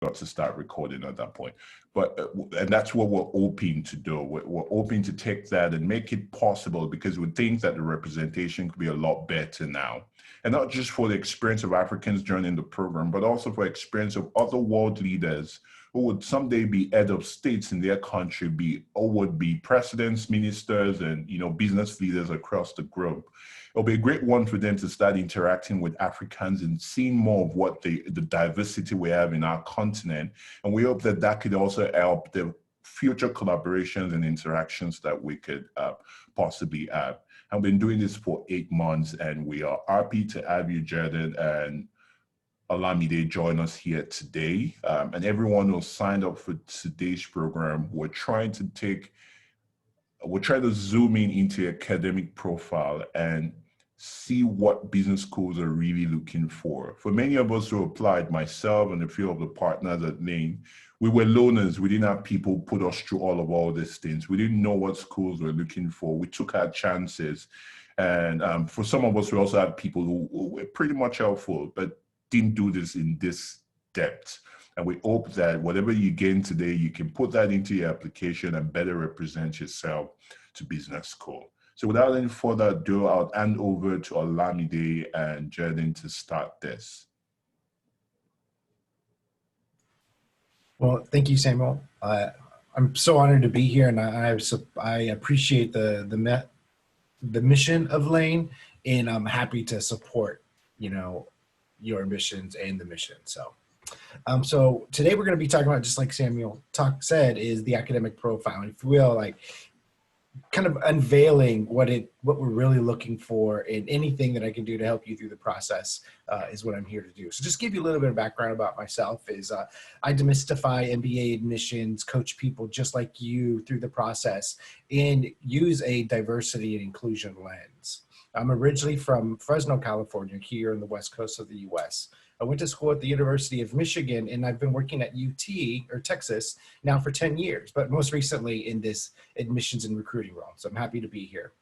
got to start recording at that point. But and that's what we're hoping to do. We're hoping to take that and make it possible, because we think that the representation could be a lot better now. And not just for the experience of Africans joining the program, but also for experience of other world leaders who would someday be head of states in their country, or would be presidents, ministers, and business leaders across the globe. It'll be a great one for them to start interacting with Africans and seeing more of what the diversity we have in our continent. And we hope that that could also help the future collaborations and interactions that we could possibly have. I've been doing this for 8 months, and we are happy to have you, Jaden and Olamide, join us here today. And everyone who signed up for today's program, we're trying to zoom into academic profile and see what business schools are really looking for. For many of us who applied, myself and a few of the partners at Lane, we were loners. We didn't have people put us through all these things. We didn't know what schools we're looking for. We took our chances. And for some of us, we also had people who were pretty much helpful, but didn't do this in this depth. And we hope that whatever you gain today, you can put that into your application and better represent yourself to business school. So without any further ado, I'll hand over to Olamide and Jaden to start this. Well, thank you, Samuel. I'm so honored to be here, and I appreciate the mission of Lane, and I'm happy to support your missions and the mission. So today we're going to be talking about, just like Samuel said, is the academic profile. And if you will, like kind of unveiling what we're really looking for, and anything that I can do to help you through the process is what I'm here to do. So just give you a little bit of background about myself is I demystify MBA admissions, coach people just like you through the process, and use a diversity and inclusion lens. I'm originally from Fresno, California, here in the West Coast of the US. I went to school at the University of Michigan, and I've been working at UT, or Texas, now for 10 years, but most recently in this admissions and recruiting role. So I'm happy to be here.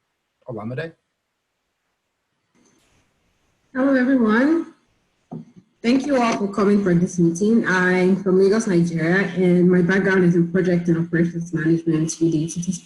Olamide? Hello, everyone. Thank you all for coming for this meeting. I'm from Lagos, Nigeria, and my background is in project and operations management with the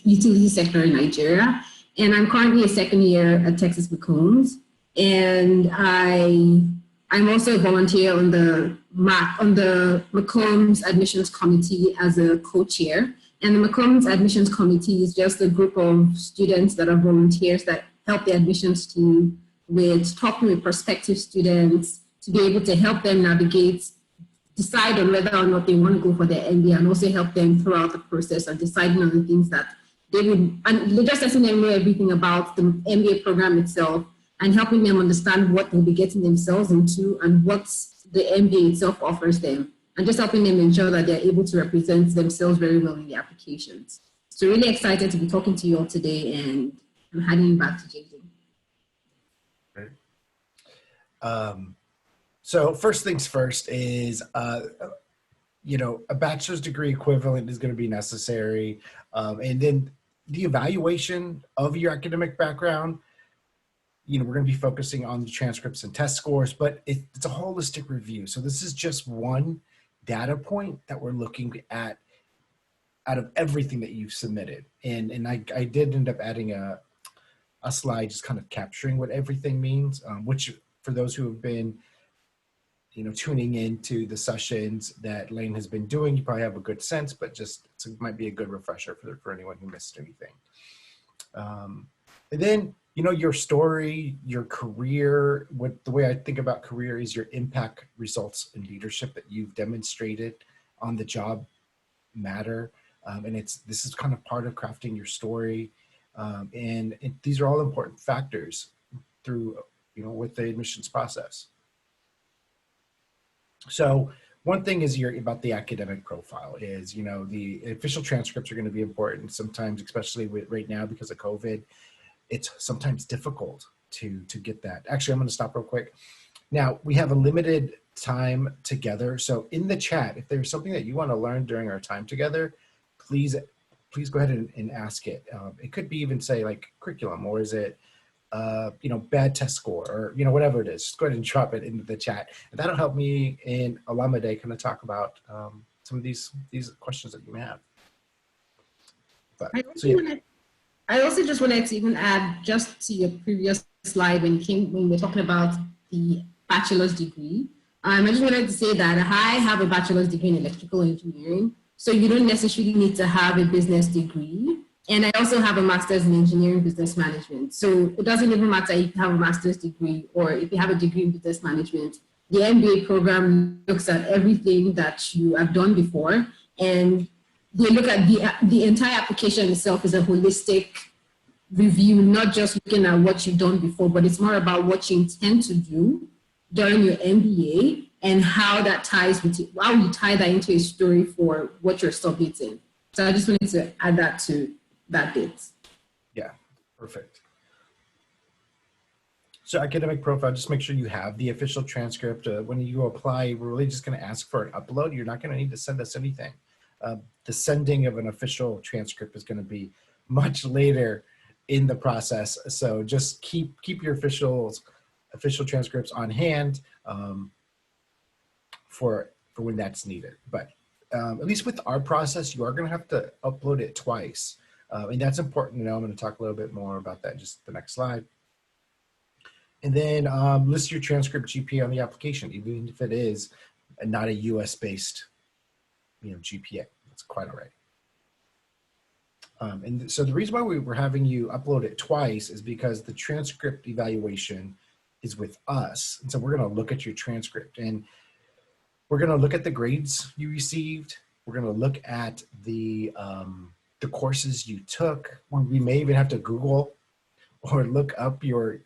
utility sector in Nigeria. And I'm currently a second year at Texas McCombs. And I'm also a volunteer on the McCombs Admissions Committee as a co-chair. And the McCombs Admissions Committee is just a group of students that are volunteers that help the admissions team with talking with prospective students to be able to help them decide on whether or not they want to go for their MBA, and also help them throughout the process of deciding on the things that they would, and just letting them know everything about the MBA program itself, and helping them understand what they'll be getting themselves into and what the MBA itself offers them, and just helping them ensure that they're able to represent themselves very well in the applications. So really excited to be talking to you all today, and I'm handing you back to Jaden. So first things first is, a bachelor's degree equivalent is going to be necessary. And then the evaluation of your academic background, we're going to be focusing on the transcripts and test scores, but it's a holistic review. So this is just one data point that we're looking at out of everything that you've submitted. And I did end up adding a slide just kind of capturing what everything means, which for those who have been tuning into the sessions that Lane has been doing, you probably have a good sense, but just it might be a good refresher for anyone who missed anything. And then, your story, your career, the way I think about career is your impact, results, and leadership that you've demonstrated on the job matter. And this is kind of part of crafting your story. And these are all important factors through, with the admissions process. So one thing is about the academic profile is, the official transcripts are going to be important sometimes, especially right now because of COVID. It's sometimes difficult to get that. Actually, I'm going to stop real quick. Now, we have a limited time together. So in the chat, if there's something that you want to learn during our time together, please go ahead and ask it. It could be even say like curriculum, or is it bad test score or, whatever it is, just go ahead and drop it into the chat. And that'll help me in Olamide kind of talk about some of these questions that you may have. But, I also just wanted to even add just to your previous slide when we were talking about the bachelor's degree. I just wanted to say that I have a bachelor's degree in electrical engineering, so you don't necessarily need to have a business degree. And I also have a master's in engineering business management. So it doesn't even matter if you have a master's degree or if you have a degree in business management. The MBA program looks at everything that you have done before, and they look at the entire application itself as a holistic review, not just looking at what you've done before, but it's more about what you intend to do during your MBA and how that ties with how you tie that into a story for what you're submitting. So I just wanted to add that to that bit. Yeah, perfect. So academic profile, just make sure you have the official transcript. When you apply, we're really just going to ask for an upload. You're not going to need to send us anything. The sending of an official transcript is going to be much later in the process. So just keep your official transcripts on hand for when that's needed. But at least with our process, you are going to have to upload it twice. And that's important to know. I'm going to talk a little bit more about that in just the next slide. And then list your transcript GPA on the application, even if it is not a US-based GPA. That's quite all right. And so the reason why we were having you upload it twice is because the transcript evaluation is with us. And so we're going to look at your transcript and we're going to look at the grades you received. We're going to look at the courses you took. We may even have to Google or look up your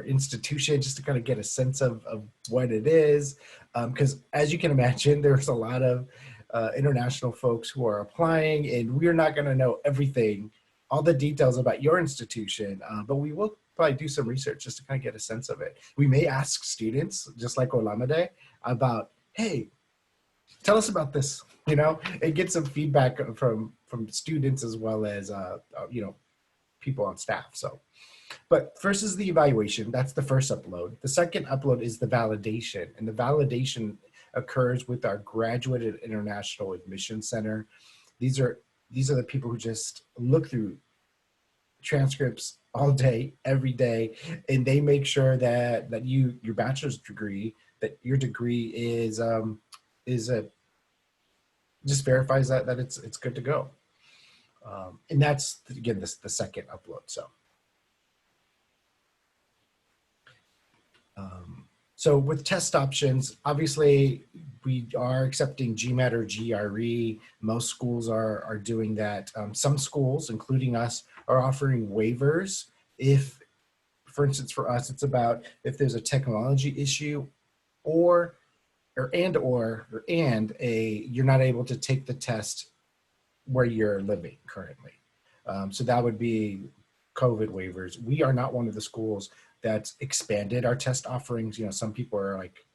institution just to kind of get a sense of what it is. Because as you can imagine, there's a lot of international folks who are applying, and we're not going to know everything, all the details about your institution, but we will probably do some research just to kind of get a sense of it. We may ask students, just like Olamide, about, hey, tell us about this, and get some feedback from students as well as, people on staff. So, but first is the evaluation. That's the first upload. The second upload is the validation, and the validation occurs with our Graduate International Admissions Center. These are the people who just look through transcripts all day, every day, and they make sure that your bachelor's degree, that your degree just verifies that it's good to go. And that's again the second upload. So with test options, obviously we are accepting GMAT or GRE. Most schools are doing that. Some schools, including us, are offering waivers. If, for instance, for us, it's about if there's a technology issue or you're not able to take the test where you're living currently. So that would be COVID waivers. We are not one of the schools that's expanded our test offerings. Some people are like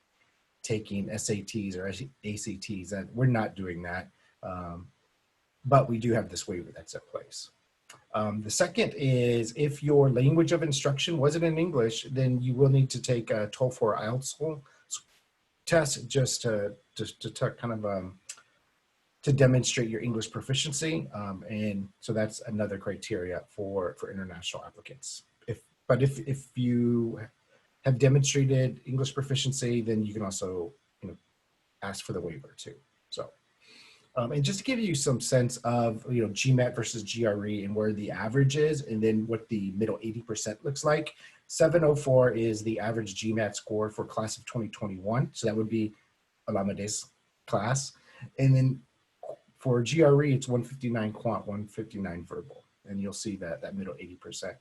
taking SATs or ACTs, and we're not doing that. But we do have this waiver that's in place. The second is if your language of instruction wasn't in English, then you will need to take a TOEFL or IELTS test just to kind of to demonstrate your English proficiency. And so that's another criteria for international applicants. If you have demonstrated English proficiency, then you can also ask for the waiver too. So, and just to give you some sense of GMAT versus GRE and where the average is, and then what the middle 80% looks like. 704 is the average GMAT score for class of 2021. So that would be Olamide's class, and then for GRE it's 159 quant, 159 verbal, and you'll see that middle 80%.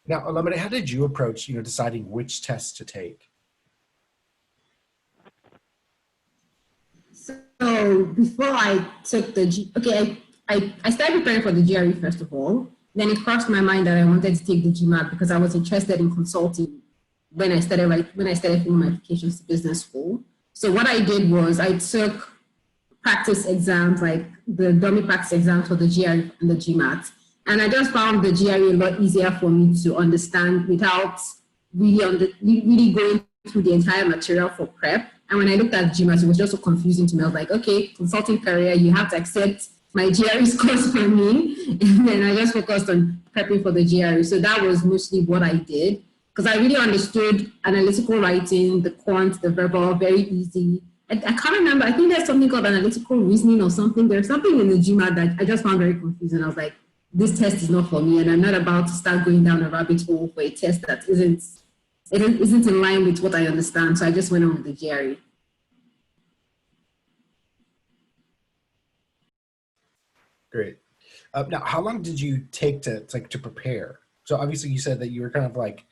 Now, Olamide, how did you approach, deciding which tests to take? So before I took I started preparing for the GRE first of all. Then it crossed my mind that I wanted to take the GMAT because I was interested in consulting when I started filling my applications to business school. So what I did was I took practice exams, like the dummy practice exams for the GRE and the GMAT. And I just found the GRE a lot easier for me to understand without really going through the entire material for prep. And when I looked at GMAT, it was just so confusing to me. I was like, okay, consulting career, you have to accept my GRE scores for me. And then I just focused on prepping for the GRE. So that was mostly what I did, because I really understood analytical writing, the quant, the verbal, very easy. I can't remember. I think there's something called analytical reasoning or something. There's something in the GMAT that I just found very confusing. I was like, this test is not for me, and I'm not about to start going down a rabbit hole for a test that isn't in line with what I understand. So I just went on with the GRE. Great. Now, how long did you take to prepare? So obviously you said that you were kind of like,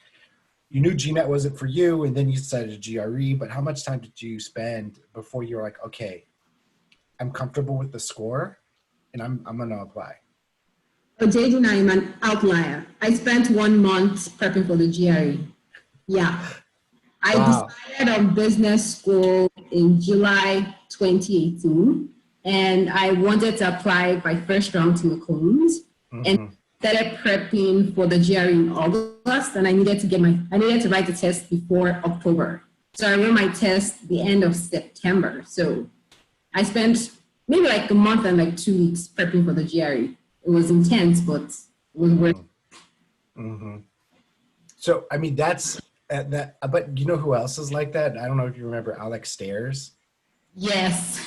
you knew GMAT wasn't for you, and then you decided to GRE, but how much time did you spend before you were like, okay, I'm comfortable with the score and I'm going to apply? Oh, Jaden, I'm an outlier. I spent 1 month prepping for the GRE. Yeah. I decided on business school in July 2018, and I wanted to apply by first round to McCombs, and started prepping for the GRE in August, and I needed to write the test before October. So I wrote my test the end of September. So I spent maybe like a month and like 2 weeks prepping for the GRE. It was intense, but it was worth it. So, I mean, that's that, but you know who else is like that? I don't know if you remember Alex Stairs. Yes.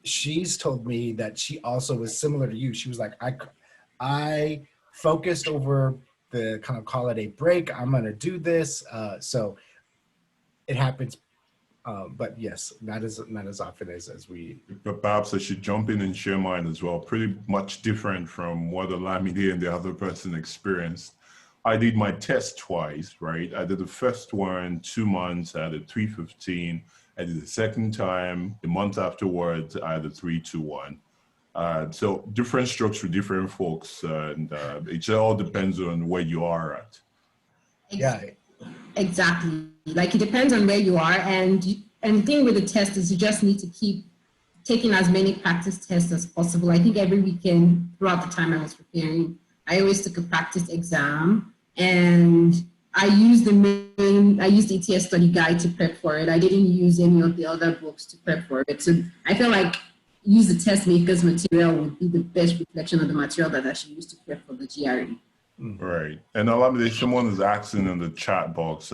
She's told me that she also was similar to you. She was like, I focused over the kind of holiday break. I'm going to do this. So it happens. But yes, not as often as we. But perhaps I should jump in and share mine as well. Pretty much different from what Olamide and the other person experienced. I did my test twice, right? I did the first one 2 months, I had a 315. I did the second time, a month afterwards, I had a 321. So different strokes for different folks, and it all depends on where you are at. Yeah. Exactly. Like, it depends on where you are, and the thing with the test is you just need to keep taking as many practice tests as possible. I think every weekend throughout the time I was preparing, I always took a practice exam, and I used the ETS study guide to prep for it. I didn't use any of the other books to prep for it. So I feel like use the test makers material would be the best reflection of the material that I should use to prep for the GRE. Right. And Olamide, someone is asking in the chat box,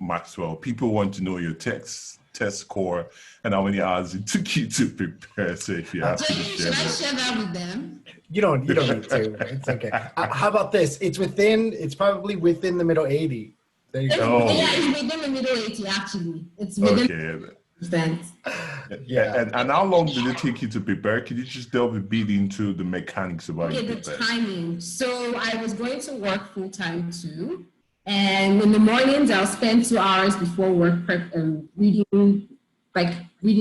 Maxwell, people want to know your test score and how many hours it took you to prepare. So if you have to share that. Should I share that with them? You don't need to. It's okay. How about this? It's probably within the middle 80. There you go. Yeah, it's within the middle 80 actually. It's within Yeah. And how long did it take you to prepare? Can you just delve a bit into the mechanics about it? Okay, the timing. So I was going to work full time too. And in the mornings, I'll spend 2 hours before work reading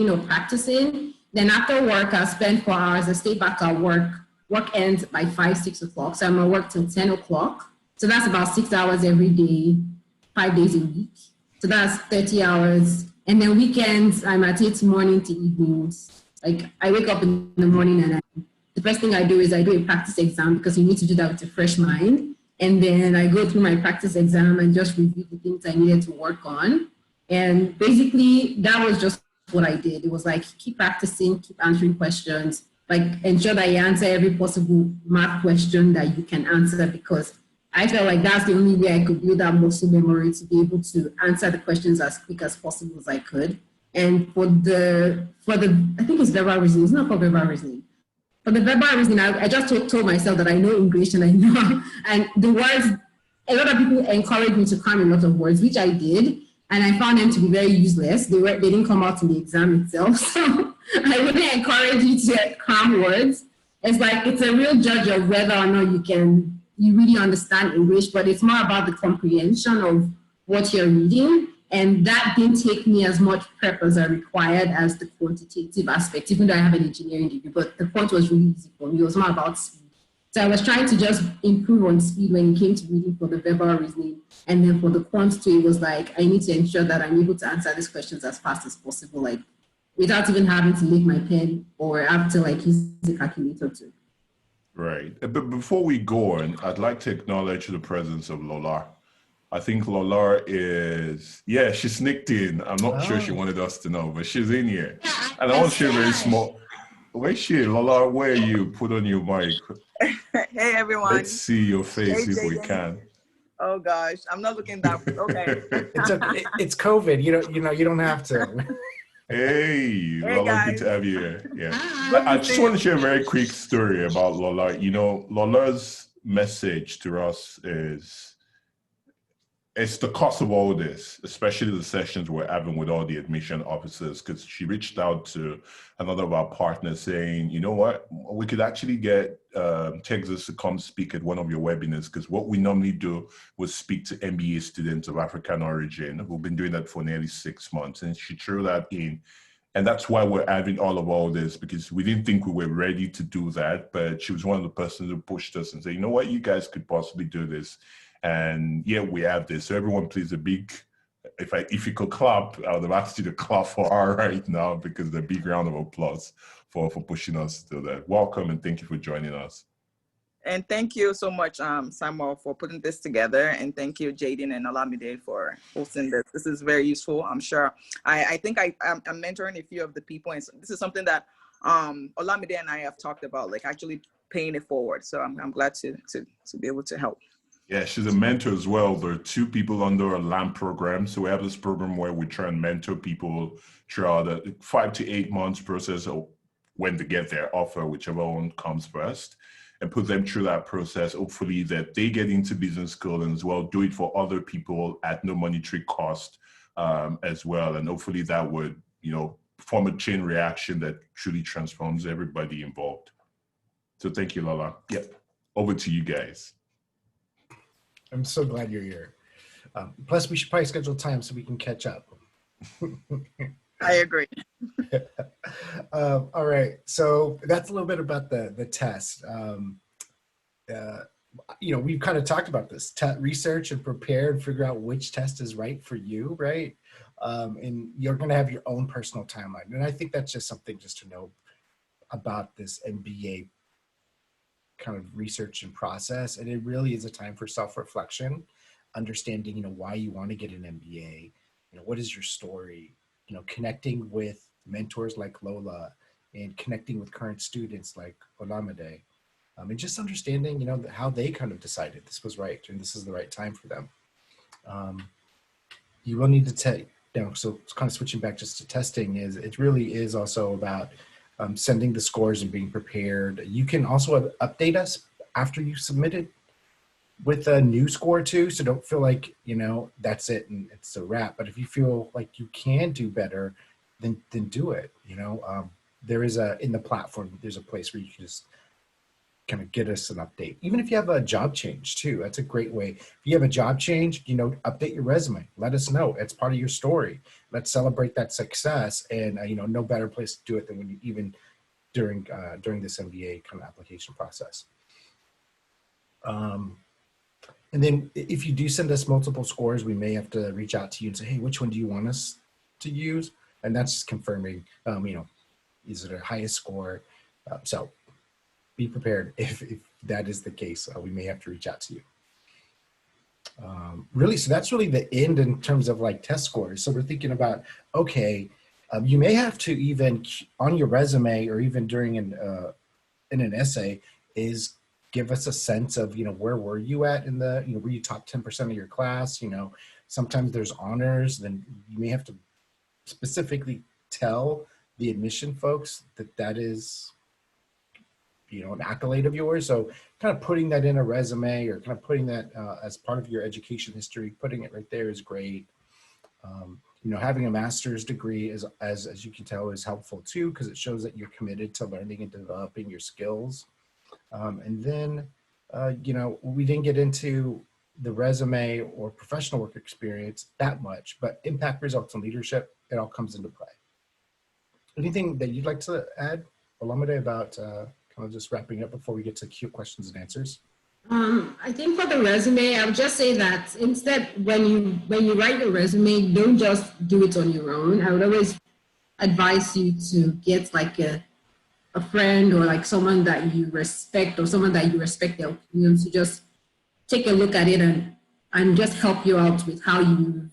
or practicing. Then after work, I'll spend 4 hours. I stay back at work. Work ends by 5, 6 o'clock. So I'm at work till 10 o'clock. So that's about 6 hours every day, 5 days a week. So that's 30 hours. And then weekends, I'm at it morning to evenings. Like, I wake up in the morning and the first thing I do is I do a practice exam, because you need to do that with a fresh mind. And then I go through my practice exam and just review the things I needed to work on. And basically, that was just what I did. It was like, keep practicing, keep answering questions, like ensure that you answer every possible math question that you can answer, because I felt like that's the only way I could build that muscle memory to be able to answer the questions as quick as possible as I could. And for the I think it's verbal reasoning. It's not for verbal reasoning. For the verbal reasoning, I just told myself that I know English and I know, and the words, a lot of people encouraged me to cram a lot of words, which I did. And I found them to be very useless. They didn't come out in the exam itself. So I wouldn't encourage you to cram words. It's like, it's a real judge of whether or not you really understand English, but it's more about the comprehension of what you're reading. And that didn't take me as much prep as I required as the quantitative aspect, even though I have an engineering degree, but the quant was really easy for me. It was more about speed. So I was trying to just improve on speed when it came to reading for the verbal reasoning. And then for the quant too, it was like, I need to ensure that I'm able to answer these questions as fast as possible, like without even having to lick my pen or have to like use the calculator too. Right. But before we go on, I'd like to acknowledge the presence of Lola. I think Lola is, yeah, she sneaked in. I'm not sure she wanted us to know, but she's in here. And I want to share very small. Where's she? Lola, where are you? Put on your mic. Hey, everyone. Let's see your face Hey, if we Jaden. can. Oh gosh, I'm not looking that okay. It's COVID. You don't have to. Hey, Lola, guys. good to have you here. Yeah. I just want to share a very quick story about Lola. You know, Lola's message to us is, it's the cost of all this, especially the sessions we're having with all the admission officers, because she reached out to another of our partners saying, you know what, we could actually get Texas to come speak at one of your webinars, because what we normally do was speak to MBA students of African origin. We've been doing that for nearly 6 months, and she threw that in. And that's why we're having all this, because we didn't think we were ready to do that, but she was one of the persons who pushed us and said, you know what, you guys could possibly do this. And yeah, we have this. So everyone, please, a big, if you could clap, I would have asked you to clap for her right now, because a big round of applause for pushing us to that. Welcome, and thank you for joining us. And thank you so much, Samuel, for putting this together. And thank you, Jaden and Olamide, for hosting this. This is very useful, I'm sure. I think I'm mentoring a few of the people, and this is something that Olamide and I have talked about, like actually paying it forward. So I'm glad to be able to help. Yeah, she's a mentor as well. There are 2 people under a LAMP program. So we have this program where we try and mentor people throughout the 5 to 8 months process of when to get their offer, whichever one comes first, and put them through that process. Hopefully that they get into business school, and as well do it for other people at no monetary cost as well. And hopefully that would, form a chain reaction that truly transforms everybody involved. So thank you, Lola. Yep. Over to you guys. I'm so glad you're here. Plus, we should probably schedule time so we can catch up. I agree. All right. So that's a little bit about the test. We've kind of talked about this. Research and prepare and figure out which test is right for you, right? And you're going to have your own personal timeline. And I think that's just something just to know about this MBA kind of research and process. And it really is a time for self-reflection, understanding, why you want to get an MBA, what is your story, connecting with mentors like Lola and connecting with current students like Olamide, and just understanding, how they kind of decided this was right and this is the right time for them. You will need to take, so it's kind of switching back just to testing, it really is also about sending the scores and being prepared. You can also update us after you submitted with a new score too. So don't feel like, that's it and it's a wrap. But if you feel like you can do better, then do it. There is in the platform, there's a place where you can just kind of get us an update. Even if you have a job change too, that's a great way. If you have a job change, update your resume. Let us know. It's part of your story. Let's celebrate that success. And no better place to do it than when you even during this MBA kind of application process. And then if you do send us multiple scores, we may have to reach out to you and say, hey, which one do you want us to use? And that's just confirming, is it a highest score? So be prepared if that is the case. We may have to reach out to you. So that's really the end in terms of like test scores. So we're thinking about, okay, you may have to even on your resume or even during in an essay is give us a sense of, where were you at in the, were you top 10% of your class? Sometimes there's honors, then you may have to specifically tell the admission folks that is, an accolade of yours. So kind of putting that in a resume or kind of putting that as part of your education history, putting it right there is great. Having a master's degree is, as you can tell, is helpful too, because it shows that you're committed to learning and developing your skills. And then, we didn't get into the resume or professional work experience that much, but impact, results, and leadership, it all comes into play. Anything that you'd like to add, Olamide, about kind of just wrapping up before we get to Q questions and answers? I think for the resume, I would just say that instead, when you write your resume, don't just do it on your own. I would always advise you to get like a a friend or like someone that you respect or someone that you respect their opinions to just take a look at it and just help you out with how you've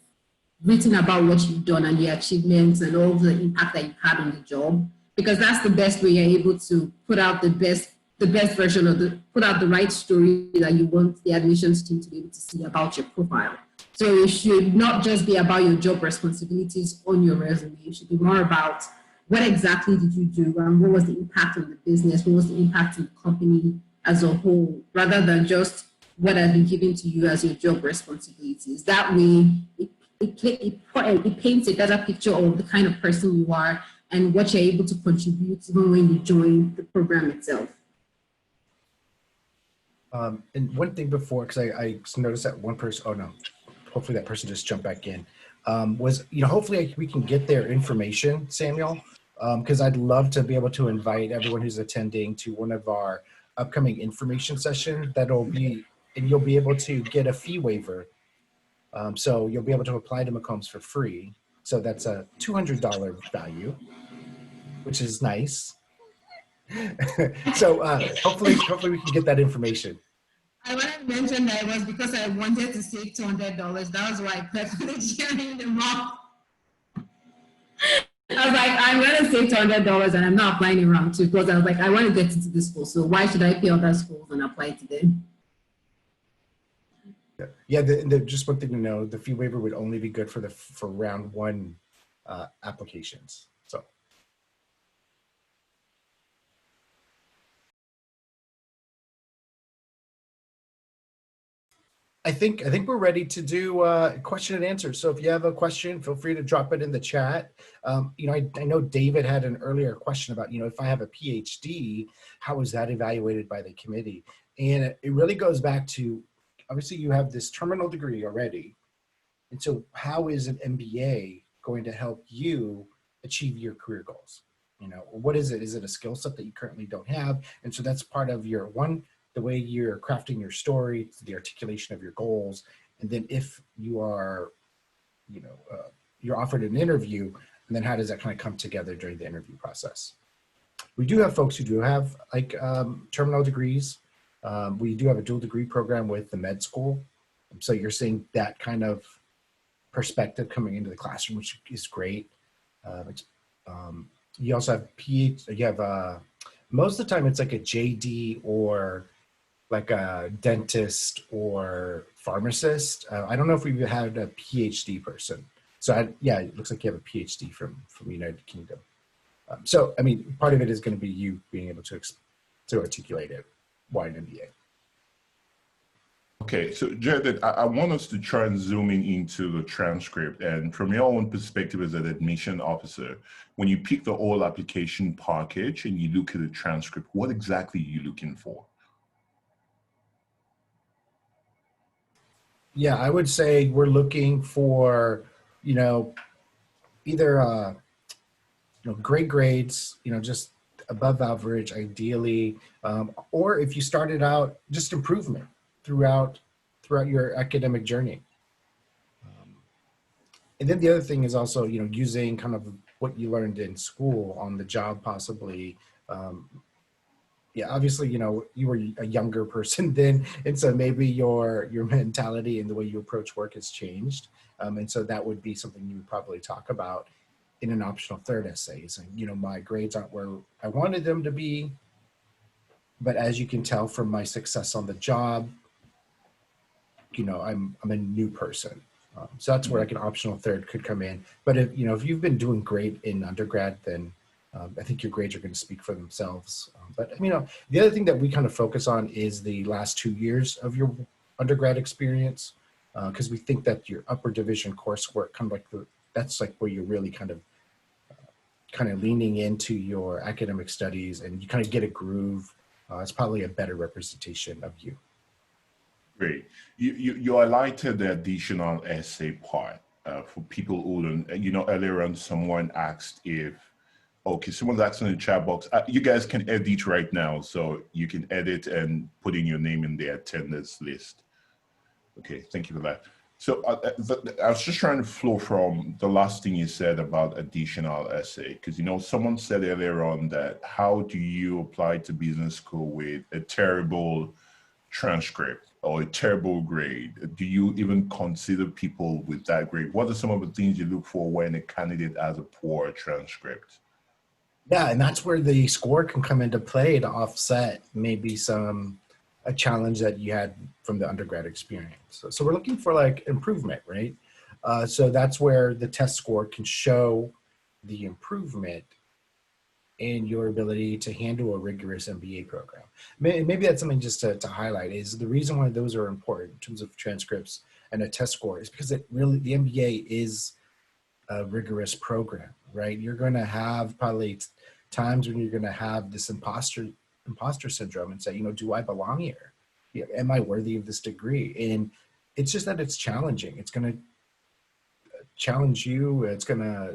written about what you've done and the achievements and all the impact that you've had on the job, because that's the best way you're able to put out the best version of put out the right story that you want the admissions team to be able to see about your profile. So it should not just be about your job responsibilities on your resume. It should be more about what exactly did you do and what was the impact on the business, what was the impact on the company as a whole, rather than just what has been given to you as your job responsibilities. That way, it paints a better picture of the kind of person you are and what you're able to contribute even when you join the program itself. And one thing before, because I noticed that one person, oh no, hopefully that person just jumped back in, was, hopefully we can get their information, Samuel, because I'd love to be able to invite everyone who's attending to one of our upcoming information sessions that'll be, and you'll be able to get a fee waiver. So you'll be able to apply to McCombs for free. So that's a $200 value, which is nice. So hopefully we can get that information. I wanted to mention that it was because I wanted to save $200. That was why I purposely sharing them off. I was like, I'm going to save $200 and I'm not applying in round two because I was like, I want to get into this school. So why should I pay other schools and apply to them? Yeah, just one thing to know, the fee waiver would only be good for round one applications. So. I think we're ready to do question and answer. So if you have a question, feel free to drop it in the chat. I know David had an earlier question about, if I have a PhD, how is that evaluated by the committee? And it really goes back to, obviously you have this terminal degree already. And so how is an MBA going to help you achieve your career goals? What is it? Is it a skill set that you currently don't have? And so that's part of your the way you're crafting your story, the articulation of your goals. And then if you are, you're offered an interview, and then how does that kind of come together during the interview process? We do have folks who do have terminal degrees. We do have a dual degree program with the med school. So you're seeing that kind of perspective coming into the classroom, which is great. You also have most of the time it's like a JD or like a dentist or pharmacist. I don't know if we've had a PhD person. So yeah, it looks like you have a PhD from United Kingdom. So, I mean, part of it is going to be you being able to articulate it. Why an MBA? Okay, so Jaden, I want us to try and zoom into the transcript. And from your own perspective as an admission officer, when you pick the whole application package and you look at the transcript, what exactly are you looking for? Yeah, I would say we're looking for, either, great grades, just above average, ideally, or if you started out, just improvement throughout your academic journey. And then the other thing is also, using kind of what you learned in school on the job, possibly. Yeah, obviously, you were a younger person then, and so maybe your mentality and the way you approach work has changed. And so that would be something you would probably talk about in an optional third essay. Saying, my grades aren't where I wanted them to be, but as you can tell from my success on the job, I'm a new person. So that's where like an optional third could come in. But if you've been doing great in undergrad, then I think your grades are going to speak for themselves. But the other thing that we kind of focus on is the last 2 years of your undergrad experience, because we think that your upper division coursework that's like where you're really kind of leaning into your academic studies and you kind of get a groove. It's probably a better representation of you. Great. You highlighted the additional essay part for people who don't, earlier on someone asked if, okay, someone's asking in the chat box, you guys can edit right now, so you can edit and put in your name in the attendance list. Okay, thank you for that. So I was just trying to flow from the last thing you said about additional essay, because, you know, someone said earlier on that how do you apply to business school with a terrible transcript or a terrible grade? Do you even consider people with that grade? What are some of the things you look for when a candidate has a poor transcript? Yeah, and that's where the score can come into play to offset maybe a challenge that you had from the undergrad experience. So we're looking for like improvement, right? So that's where the test score can show the improvement in your ability to handle a rigorous MBA program. Maybe that's something just to highlight is the reason why those are important in terms of transcripts and a test score is because the MBA is a rigorous program, right? You're going to have probably times when you're going to have this imposter syndrome and say, you know, do I belong here? Yeah, am I worthy of this degree? And it's just that it's challenging. It's going to challenge you. It's going to,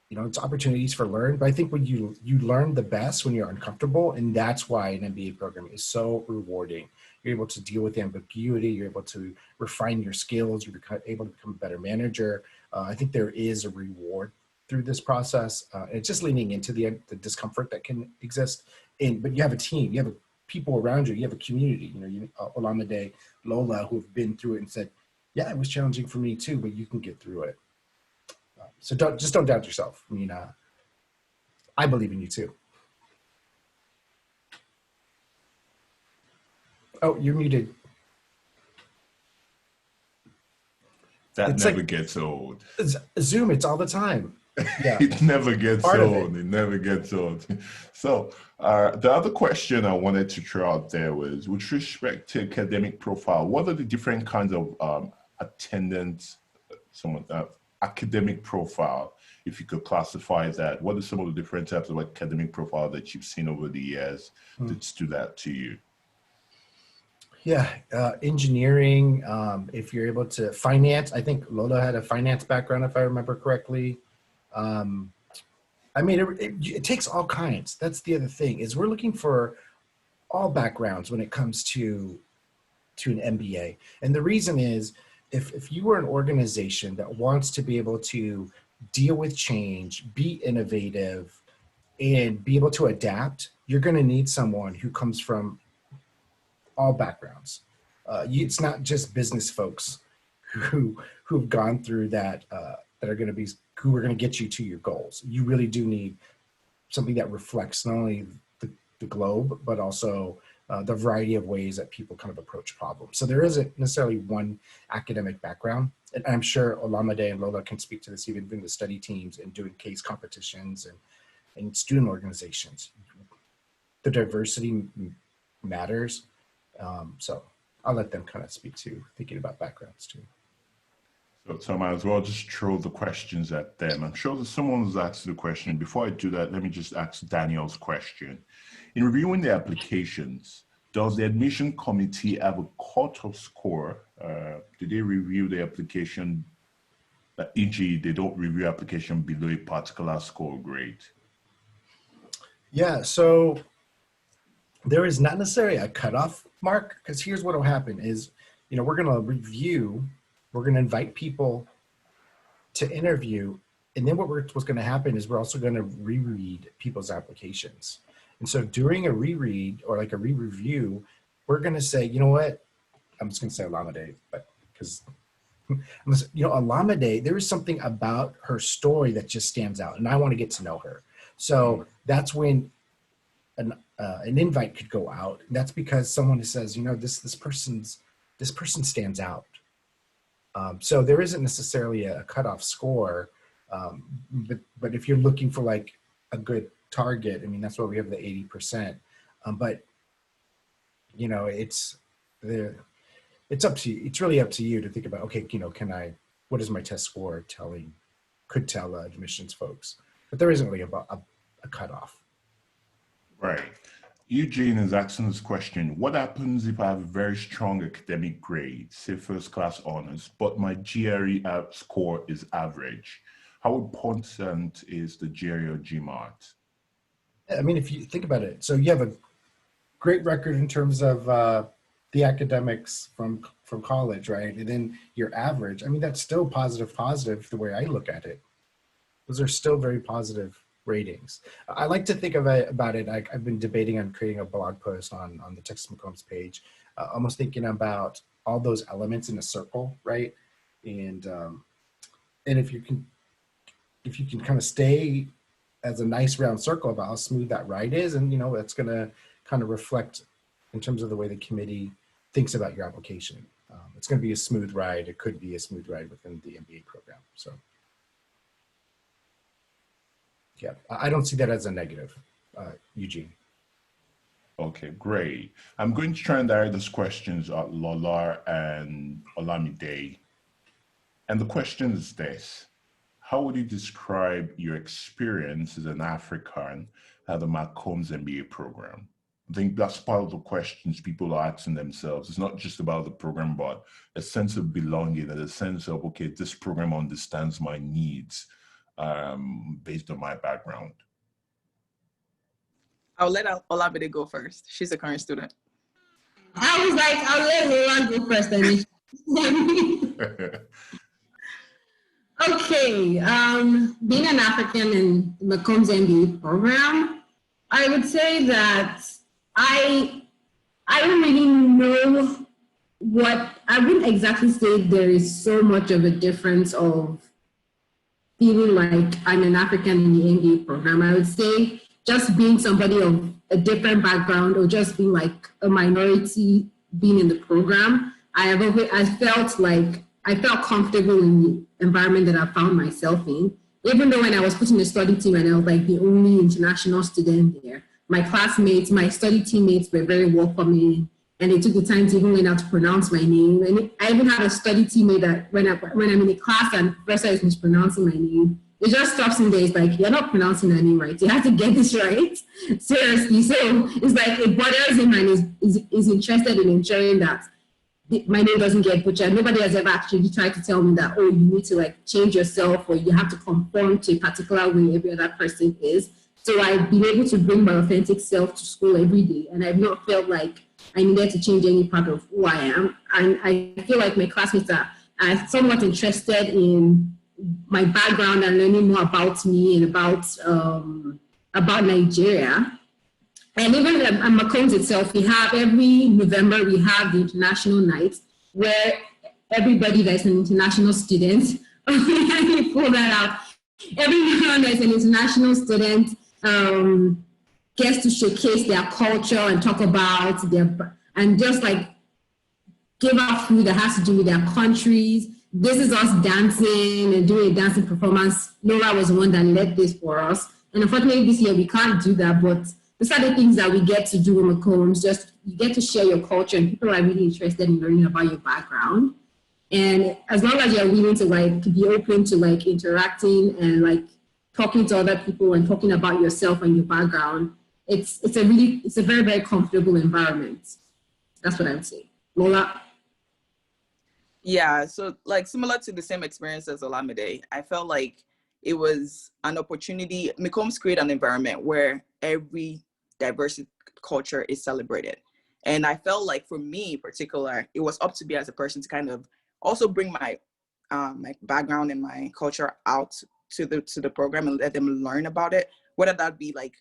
you know, it's opportunities for learn. But I think when you learn the best when you're uncomfortable, and that's why an MBA program is so rewarding. You're able to deal with ambiguity. You're able to refine your skills. You're able to become a better manager. I think there is a reward through this process. It's just leaning into the discomfort that can exist. But you have a team. You have people around you. You have a community. You know, Olamide, Lola, who have been through it and said, "Yeah, it was challenging for me too, but you can get through it." So don't doubt yourself. I mean, I believe in you too. Oh, you're muted. That It's never like, gets old. Zoom, it's all the time. Yeah. It never gets Part of old. It never gets old. So the other question I wanted to throw out there was, with respect to academic profile, what are the different kinds of attendance, academic profile, if you could classify that? What are some of the different types of academic profile that you've seen over the years that stood out to you? Yeah, engineering, if you're able to finance, I think Lola had a finance background, if I remember correctly. I mean, it takes all kinds. That's the other thing is we're looking for all backgrounds when it comes to an MBA. And the reason is if you are an organization that wants to be able to deal with change, be innovative, and be able to adapt, you're going to need someone who comes from all backgrounds. It's not just business folks who've gone through that that are going to get you to your goals. You really do need something that reflects not only the globe, but also the variety of ways that people kind of approach problems. So there isn't necessarily one academic background. And I'm sure Olamide and Lola can speak to this, even in the study teams and doing case competitions and student organizations. The diversity matters. So I'll let them kind of speak to thinking about backgrounds too. So I might as well just throw the questions at them. I'm sure that someone has asked the question. Before I do that, let me just ask Daniel's question. In reviewing the applications, does the admission committee have a cutoff score? Do they review the application, e.g. they don't review application below a particular score grade? Yeah, so there is not necessarily a cutoff mark, because here's what will happen is, you know, we're going to review, we're going to invite people to interview, and then what's going to happen is we're also going to reread people's applications. And so during a reread or like a re-review, we're going to say, you know what, I'm just going to say Olamide, but because, you know, Olamide, there is something about her story that just stands out, and I want to get to know her. So that's when an invite could go out. And that's because someone says, you know, this person stands out. So there isn't necessarily a cutoff score, but if you're looking for like a good target, I mean, that's why we have the 80%. But you know, it's up to you. It's really up to you to think about, okay, you know, what is my test score could tell admissions folks, but there isn't really a cutoff. Right. Eugene is asking this question: what happens if I have a very strong academic grade, say first class honors, but my GRE score is average? How important is the GRE or GMAT? I mean, if you think about it, so you have a great record in terms of the academics from from college, right? And then your average, I mean, that's still positive the way I look at it. Those are still very positive ratings. I like to think about it. I've been debating on creating a blog post on the Texas McCombs page, almost thinking about all those elements in a circle, right? And if you can kind of stay as a nice round circle about how smooth that ride is, and that's going to kind of reflect in terms of the way the committee thinks about your application. It's going to be a smooth ride. It could be a smooth ride within the MBA program. So yeah, I don't see that as a negative, Eugene. Okay, great. I'm going to try and direct these questions at Lola and Olamide. And the question is this: how would you describe your experience as an African at the McCombs MBA program? I think that's part of the questions people are asking themselves. It's not just about the program, but a sense of belonging and a sense of, okay, this program understands my needs based on my background. I'll let Olamide go first. She's a current student. I was like, I'll let Lola go first. Okay, being an African in the McCombs MBA program, I would say that I don't really know I wouldn't exactly say there is so much of a difference of feeling like I'm an African in the MBA program. I would say just being somebody of a different background or just being like a minority being in the program, I felt comfortable in the environment that I found myself in. Even though when I was put in the study team and I was like the only international student there, my classmates, my study teammates were very welcoming, and they took the time to even learn how to pronounce my name. And I even had a study teammate that when I'm in a class and the professor is mispronouncing my name, it just stops me there. It's like, you're not pronouncing that name right. You have to get this right. Seriously. So it's like it bothers him and is interested in ensuring that my name doesn't get butchered. Nobody has ever actually tried to tell me that, oh, you need to like change yourself or you have to conform to a particular way every other person is. So I've been able to bring my authentic self to school every day, and I've not felt like I needed to change any part of who I am. And I feel like my classmates are somewhat interested in my background and learning more about me and about Nigeria. And even at McCombs itself, every November, we have the international night where everybody that's an international student, let me pull that out. Everyone that's an international student gets to showcase their culture and talk about and just like give out food that has to do with their countries. This is us dancing and doing a dancing performance. Laura was the one that led this for us. And unfortunately this year we can't do that, but these are the things that we get to do in McCombs. Just you get to share your culture, and people are really interested in learning about your background. And as long as you're willing to like be open to like interacting and like talking to other people and talking about yourself and your background, it's a very, very comfortable environment. That's what I would say. Lola? Yeah, so like similar to the same experience as Olamide, I felt like it was an opportunity. McCombs create an environment where every diverse culture is celebrated. And I felt like for me in particular, it was up to me as a person to kind of also bring my my background and my culture out to the program and let them learn about it, whether that be like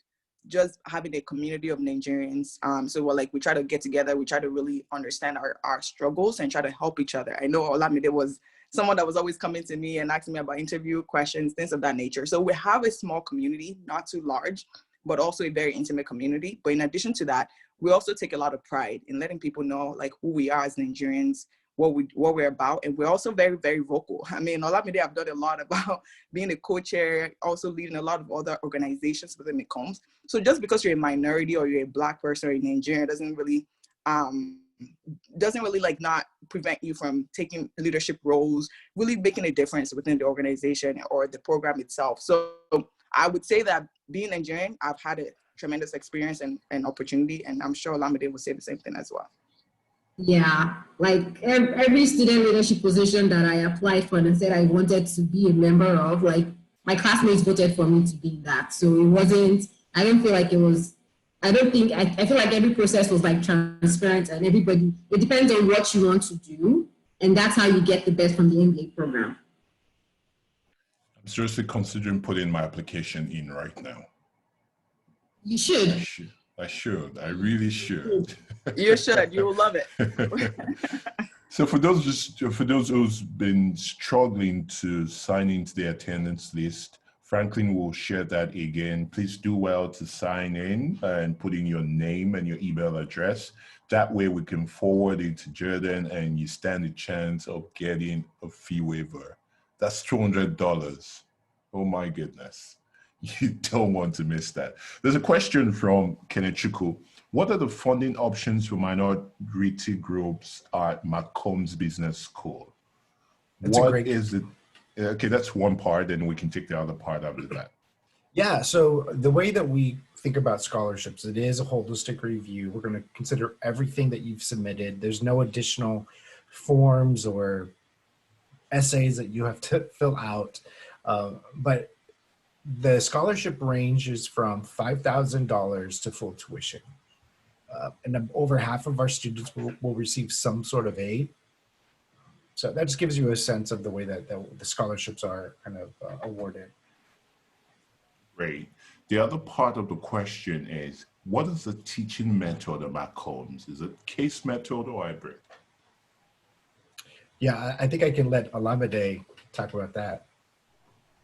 just having a community of Nigerians. So we try to get together, we try to really understand our struggles and try to help each other. I know Olamide was someone that was always coming to me and asking me about interview questions, things of that nature. So we have a small community, not too large, but also a very intimate community. But in addition to that, we also take a lot of pride in letting people know like who we are as Nigerians, what we're about. And we're also very, very vocal. I mean, Olamide, I've done a lot about being a co-chair, also leading a lot of other organizations within McCombs. So just because you're a minority or you're a Black person or a Nigerian doesn't really like not prevent you from taking leadership roles, really making a difference within the organization or the program itself. So I would say that being Nigerian, I've had a tremendous experience and opportunity, and I'm sure Olamide will say the same thing as well. Yeah, like every student leadership position that I applied for and said I wanted to be a member of, like my classmates voted for me to be that. So it wasn't, I don't feel like it was, I feel like every process was like transparent and everybody, it depends on what you want to do. And that's how you get the best from the MBA program. I'm seriously considering putting my application in right now. You should. I should. I really should. You should. You will love it. So for those who's been struggling to sign into the attendance list, Franklin will share that again. Please do well to sign in and put in your name and your email address. That way we can forward it to Jaden and you stand a chance of getting a fee waiver. That's $200. Oh my goodness. You don't want to miss that. There's a question from Kenechukwu. What are the funding options for minority groups at McCombs Business School? What is it? Okay, that's one part, and we can take the other part after that. Yeah, so the way that we think about scholarships, it is a holistic review. We're going to consider everything that you've submitted. There's no additional forms or essays that you have to fill out, but the scholarship ranges from $5,000 to full tuition. And over half of our students will receive some sort of aid. So that just gives you a sense of the way that the scholarships are kind of awarded. Great. The other part of the question is, what is the teaching method of McCombs? Is it case method or hybrid? Yeah, I think I can let Olamide talk about that.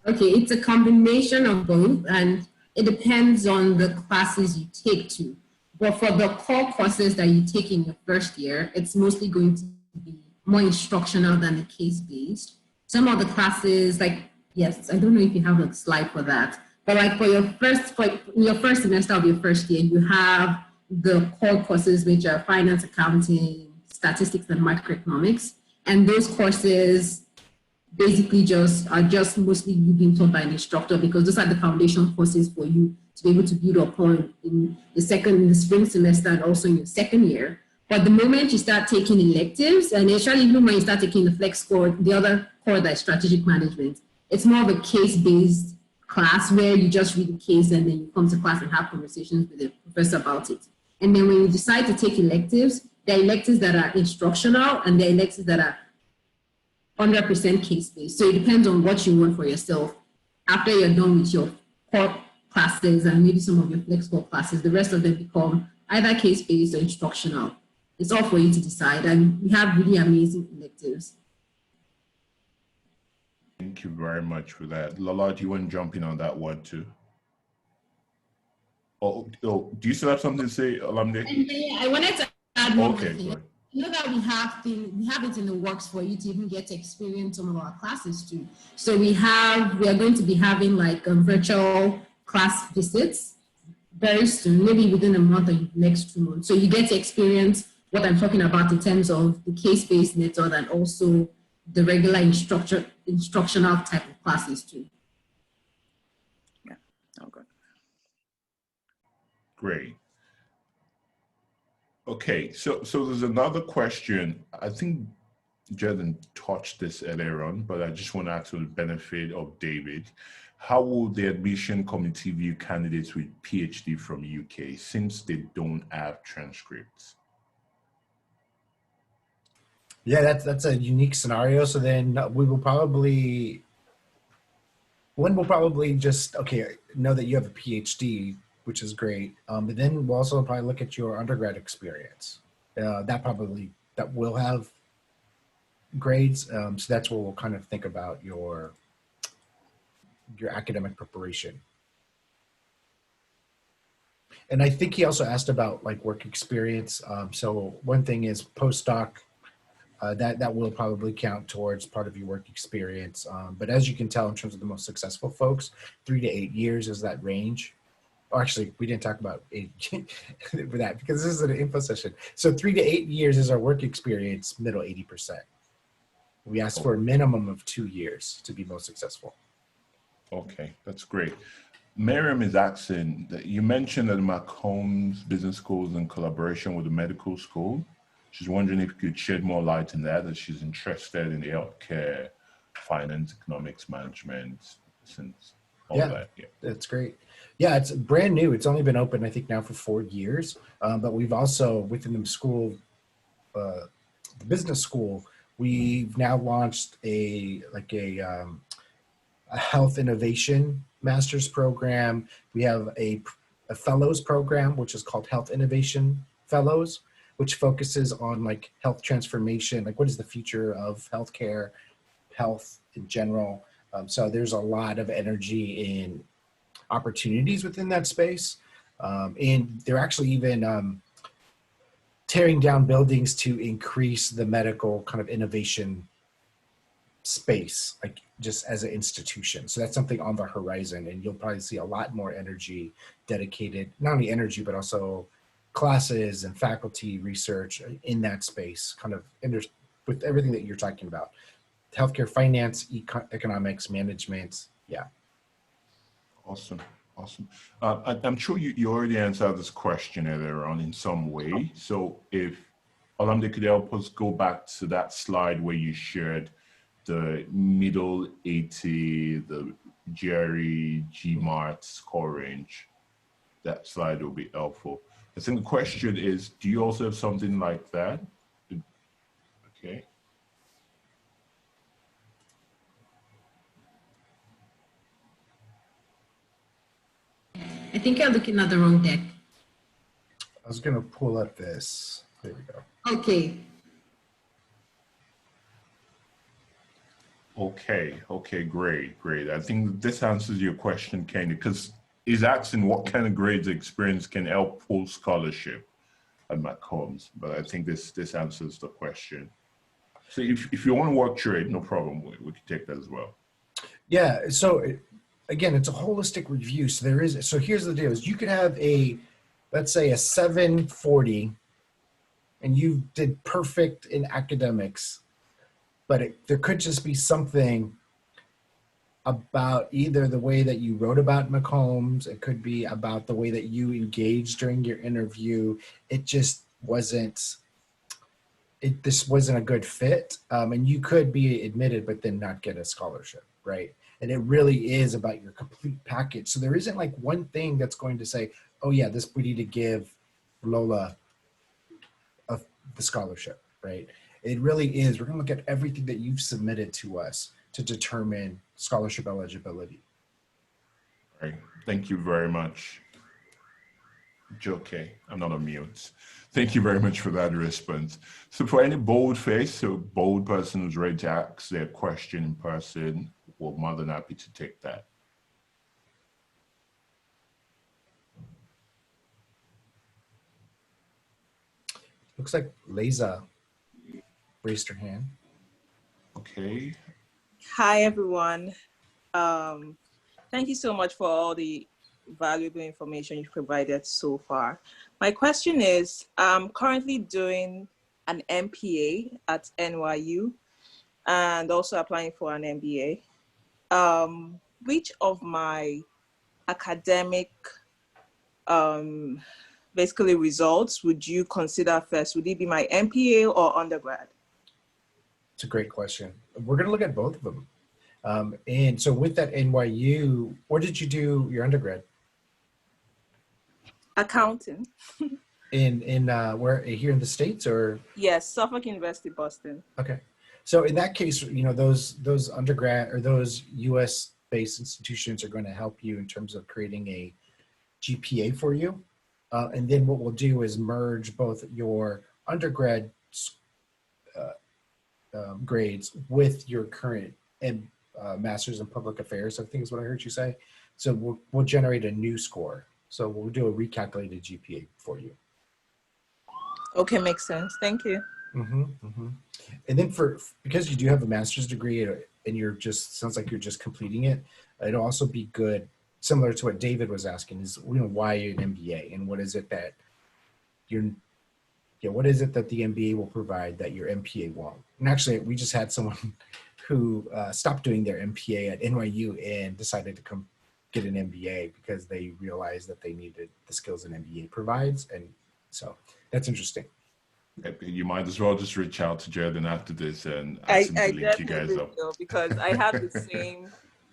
Okay, it's a combination of both, and it depends on the classes you take too. But for the core courses that you take in your first year, it's mostly going to be more instructional than the case-based. Some of the classes, like, yes, I don't know if you have a slide for that, but like for your first semester of your first year, you have the core courses, which are finance, accounting, statistics, and microeconomics. And those courses basically are just mostly you being taught by an instructor, because those are the foundation courses for you to be able to build upon in the spring semester and also in your second year. But the moment you start taking electives, and especially even when you start taking the flex core, the other core that is strategic management, it's more of a case-based class where you just read the case and then you come to class and have conversations with the professor about it. And then when you decide to take electives, there are electives that are instructional and there are electives that are 100% case-based. So it depends on what you want for yourself. After you're done with your core classes and maybe some of your flex core classes, the rest of them become either case-based or instructional. It's all for you to decide, and we have really amazing electives. Thank you very much for that. Lola, do you want to jump in on that one too? Oh, do you still have something to say, Olamide? Yeah, I wanted to add one Okay, thing. good. You know that we have it in the works for you to even get to experience some of our classes too. So we are going to be having like virtual class visits very soon, maybe within a month or next 2 months. So you get to experience what I'm talking about in terms of the case-based method and also the regular instructional type of classes too. Yeah, oh good. Great. Okay, so there's another question. I think Jaden touched this earlier on, but I just want to ask for the benefit of David. How will the admission committee view candidates with PhD from UK since they don't have transcripts? Yeah, that's a unique scenario. So then we'll probably just, okay, know that you have a PhD, which is great. But then we'll also probably look at your undergrad experience. That will have grades. So that's where we'll kind of think about your academic preparation. And I think he also asked about like work experience. So one thing is postdoc. That will probably count towards part of your work experience. But as you can tell, in terms of the most successful folks, 3 to 8 years is that range. Oh, actually, we didn't talk about age for that because this is an info session. So 3 to 8 years is our work experience, middle 80%. We ask for a minimum of 2 years to be most successful. Okay, that's great. Miriam is asking that you mentioned that McCombs Business School is in collaboration with the medical school. She's wondering if you could shed more light on that, as she's interested in the healthcare, finance, economics, management, since all that. Yeah, that's great. Yeah, it's brand new. It's only been open, I think, now for 4 years. But we've also, within the school, the business school, We've now launched a health innovation master's program. We have a fellows program, which is called Health Innovation Fellows, which focuses on like health transformation, like what is the future of healthcare, health in general. So there's a lot of energy in opportunities within that space. And they're actually even tearing down buildings to increase the medical kind of innovation space, like just as an institution. So that's something on the horizon, and you'll probably see a lot more energy dedicated, not only energy, but also classes and faculty research in that space, kind of with everything that you're talking about. Healthcare finance, economics, management. Yeah. Awesome. Awesome. I'm sure you already answered this question earlier on in some way. So if Olamide could help us go back to that slide where you shared the middle 80, the GRE, GMAT score range, that slide will be helpful. I think the question is, do you also have something like that? Okay. I think you're looking at the wrong deck. I was going to pull up this. There we go. Okay. Okay, great. I think this answers your question, Kenny, because he's asking what kind of grades experience can help pull scholarship at McCombs, but I think this answers the question. So if you want to work through it, no problem, we can take that as well. Yeah, so again, it's a holistic review. So here's the deal: is you could have let's say a 740, and you did perfect in academics, but there could just be something about either the way that you wrote about McCombs, it could be about the way that you engaged during your interview. It just wasn't, this wasn't a good fit. And you could be admitted, but then not get a scholarship, right? And it really is about your complete package. So there isn't like one thing that's going to say, oh yeah, we need to give Lola the scholarship, right? It really is. We're going to look at everything that you've submitted to us to determine scholarship eligibility. All right. Thank you very much. Okay, I'm not on mute. Thank you very much for that response. So for any bold face or bold person who's ready to ask their question in person, we're more than happy to take that. Looks like Leza raised her hand. Okay. Hi, everyone. Thank you so much for all the valuable information you've provided so far. My question is, I'm currently doing an MPA at NYU and also applying for an MBA. Which of my academic basically results would you consider first? Would it be my MPA or undergrad? It's a great question. We're going to look at both of them. And so with that NYU, where did you do your undergrad? Accounting. In where, here in the States or? Yes, Suffolk University, Boston. Okay. So in that case, you know, those undergrad or those US based institutions are going to help you in terms of creating a GPA for you. And then what we'll do is merge both your undergrad grades with your current master's in public affairs, I think is what I heard you say. So we'll generate a new score. So we'll do a recalculated GPA for you. Okay, makes sense. Thank you. And then because you do have a master's degree and you're just, sounds like you're just completing it, it'll also be good, similar to what David was asking, is, you know, why an MBA and what is it that what is it that the MBA will provide that your MPA won't? And actually, we just had someone who stopped doing their MPA at NYU and decided to come get an MBA because they realized that they needed the skills an MBA provides. And so that's interesting. You might as well just reach out to Jaden after this and ask him to link you guys up. Will, because I have the same,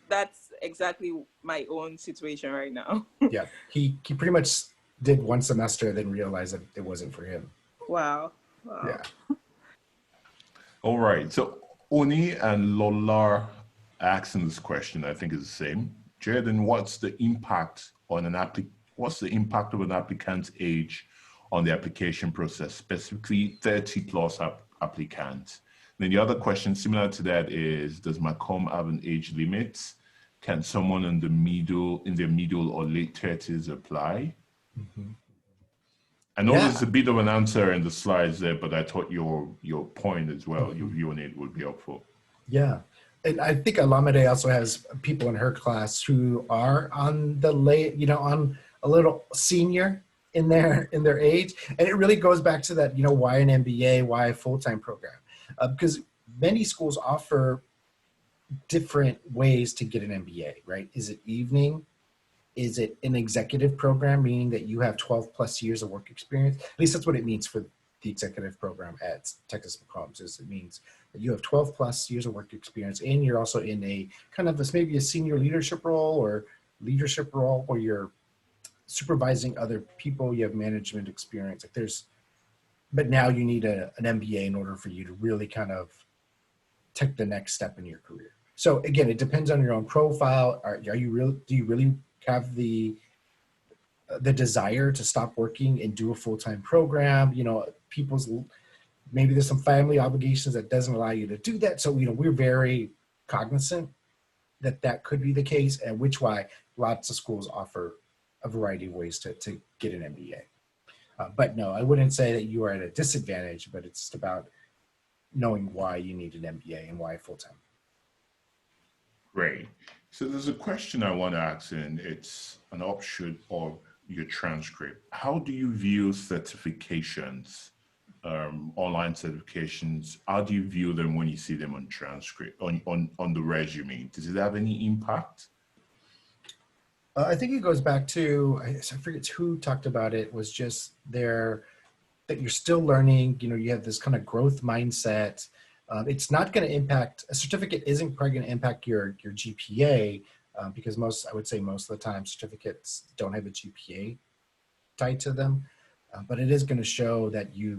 that's exactly my own situation right now. Yeah, he pretty much did one semester, then realized that it wasn't for him. Wow. Yeah. All right. So Oni and Lola asking this question, I think is the same. Jaden, what's the impact on what's the impact of an applicant's age on the application process, specifically 30 plus applicants? Then the other question similar to that is, does McComb have an age limit? Can someone in their middle or late 30s apply? Mm-hmm. I know there's a bit of an answer in the slides there, but I thought your point as well, Mm-hmm. your view on it would be helpful. Yeah. And I think Olamide also has people in her class who are on the late, on a little senior in their age. And it really goes back to that, why an MBA, why a full-time program? Because many schools offer different ways to get an MBA, right? Is it evening? Is it an executive program, meaning that you have 12 plus years of work experience? At least that's what it means for the executive program at Texas McCombs. Is it means that you have 12 plus years of work experience, and you're also in a kind of maybe a senior leadership role or leadership role where you're supervising other people, you have management experience. But now you need an MBA in order for you to really kind of take the next step in your career. So again, it depends on your own profile. Do you really have the desire to stop working and do a full-time program? Maybe there's some family obligations that doesn't allow you to do that. So, we're very cognizant that could be the case, and why lots of schools offer a variety of ways to get an MBA. But no, I wouldn't say that you are at a disadvantage, but it's just about knowing why you need an MBA and why full-time. Great. So there's a question I want to ask, and it's an offshoot of your transcript. How do you view certifications, online certifications? How do you view them when you see them on transcript, on the resume? Does it have any impact? I think it goes back to, I forget who talked about it, was just that you're still learning, you have this kind of growth mindset. It's not going to impact, a certificate isn't probably going to impact your GPA because I would say most of the time certificates don't have a GPA tied to them, but it is going to show that you're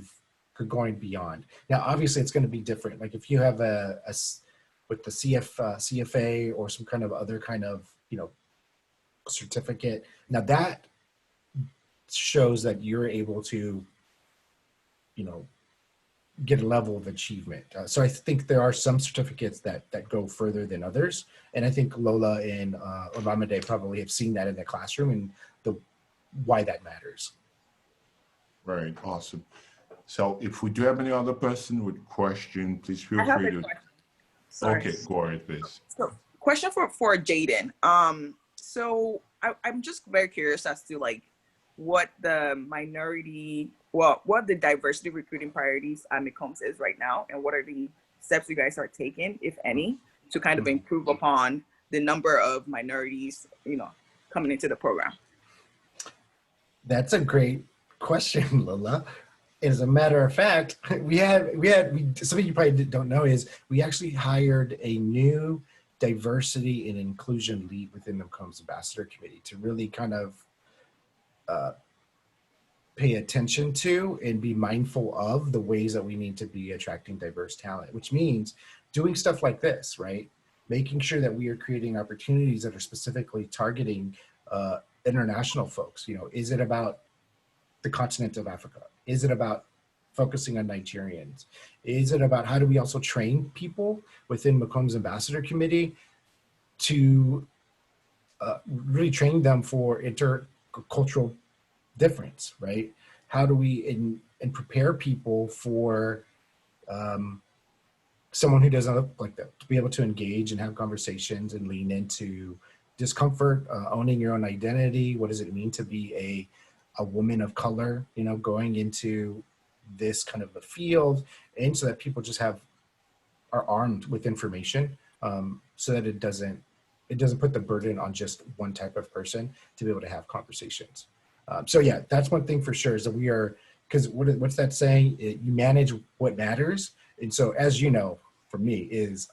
going beyond. Now, obviously it's going to be different. Like if you have with the CFA or some kind of other kind of, certificate, now that shows that you're able to, get a level of achievement. So I think there are some certificates that go further than others. And I think Lola and Olamide probably have seen that in the classroom and why that matters. Right, awesome. So if we do have any other person with question, please feel free to. Sorry. Okay, go ahead, please. So question for Jaden. So I'm just very curious as to what the what the diversity recruiting priorities at McCombs is right now, and what are the steps you guys are taking, if any, to kind of improve upon the number of minorities, coming into the program? That's a great question, Lola. As a matter of fact, we something you probably don't know is we actually hired a new diversity and inclusion lead within the McCombs Ambassador Committee to really kind of pay attention to and be mindful of the ways that we need to be attracting diverse talent, which means doing stuff like this, right? Making sure that we are creating opportunities that are specifically targeting international folks. Is it about the continent of Africa? Is it about focusing on Nigerians? Is it about how do we also train people within McCombs Ambassador Committee to really train them for intercultural difference, right? How do we and prepare people for someone who doesn't look like that, to be able to engage and have conversations and lean into discomfort, owning your own identity. What does it mean to be a woman of color, going into this kind of a field, and so that people just are armed with information, so that it doesn't put the burden on just one type of person to be able to have conversations. So yeah, that's one thing for sure, is that we are, because what's that saying? You manage what matters. And so, as you know, for me is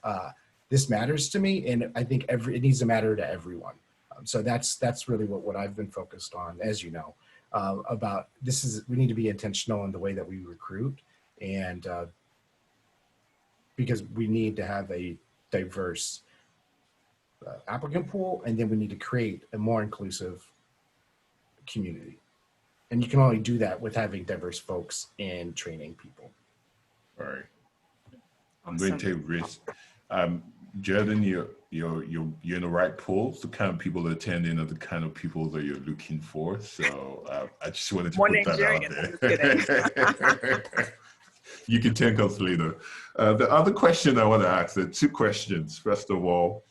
this matters to me, and I think it needs to matter to everyone. So that's really what I've been focused on, as you know, about we need to be intentional in the way that we recruit, and because we need to have a diverse applicant pool, and then we need to create a more inclusive community. And you can only do that with having diverse folks and training people. All right. I'm going to take risks. Jaden, you're in the right pool. The kind of people attending are the kind of people that you're looking for. So I just wanted to More put Nigerian, that out there. You can thank us later. The other question I want to ask, there are two questions. First of all,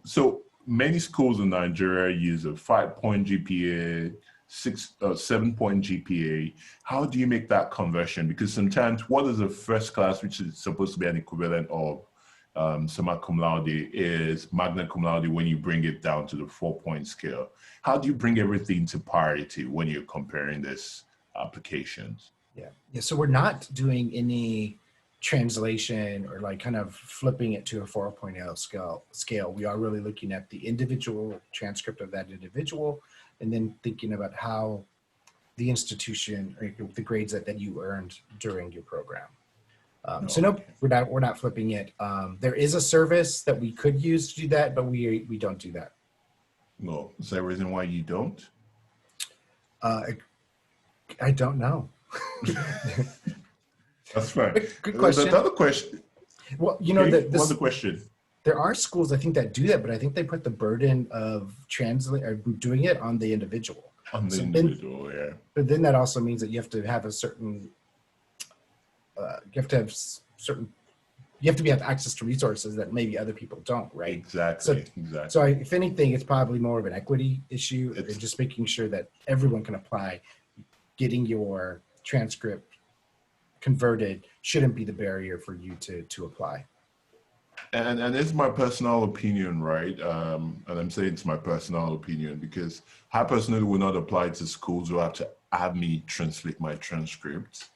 so many schools in Nigeria use a 5-point GPA, 7-point GPA. How do you make that conversion? Because sometimes what is a first class, which is supposed to be an equivalent of summa cum laude, is magna cum laude when you bring it down to the 4-point scale. How do you bring everything to parity when you're comparing these applications? Yeah. So we're not doing any translation or like kind of flipping it to a 4.0 scale. We are really looking at the individual transcript of that individual, and then thinking about how the institution or the grades that you earned during your program. So no, we're not flipping it. There is a service that we could use to do that, but we don't do that. No, is there a reason why you don't? I don't know. That's fine. Good question. The other question. Well, you know, what's the question? There are schools I think that do that, but I think they put the burden of doing it on the individual. On the individual, yeah. But then that also means that you have to have a certain. You have to have access to resources that maybe other people don't, right? Exactly. So if anything, it's probably more of an equity issue, and just making sure that everyone can apply. Getting your transcript converted shouldn't be the barrier for you to apply. And it's my personal opinion, right? And I'm saying it's my personal opinion because I personally will not apply to schools who have to have me translate my transcripts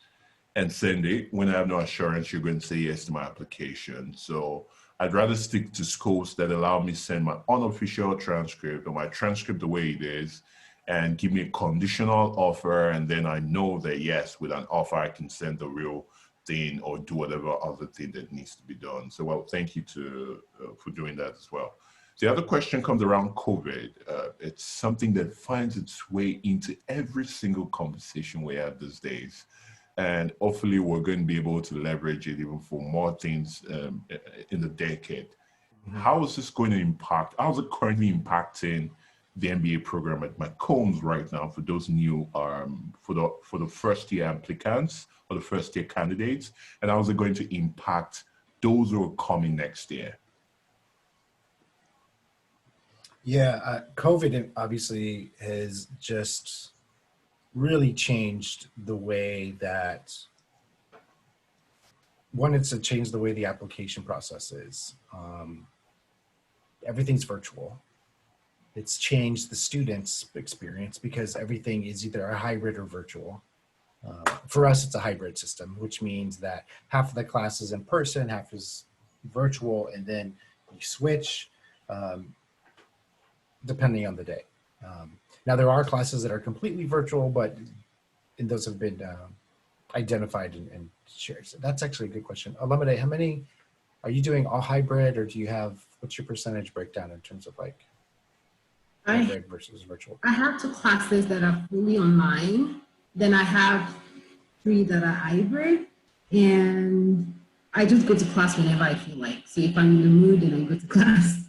and send it when I have no assurance you're going to say yes to my application. So I'd rather stick to schools that allow me to send my unofficial transcript or my transcript the way it is and give me a conditional offer. And then I know that, yes, with an offer, I can send the real thing or do whatever other thing that needs to be done. So, well, thank you for doing that as well. The other question comes around COVID. It's something that finds its way into every single conversation we have these days. And hopefully we're going to be able to leverage it even for more things in the decade. Mm-hmm. How is this going to impact, how is it currently impacting the MBA program at McCombs right now for those new, for the first year applicants or the first year candidates? And how is it going to impact those who are coming next year? Yeah, COVID obviously has just really changed the way that, it's changed the way the application process is. Everything's virtual. It's changed the students' experience because everything is either a hybrid or virtual. For us, it's a hybrid system, which means that half of the class is in person, half is virtual, and then you switch depending on the day. Now, there are classes that are completely virtual, and those have been identified and shared. So that's actually a good question. Olamide, how many, are you doing all hybrid, or what's your percentage breakdown in terms of like hybrid versus virtual? I have 2 classes that are fully online. Then I have 3 that are hybrid, and I just go to class whenever I feel like. So if I'm in the mood, then I go to class.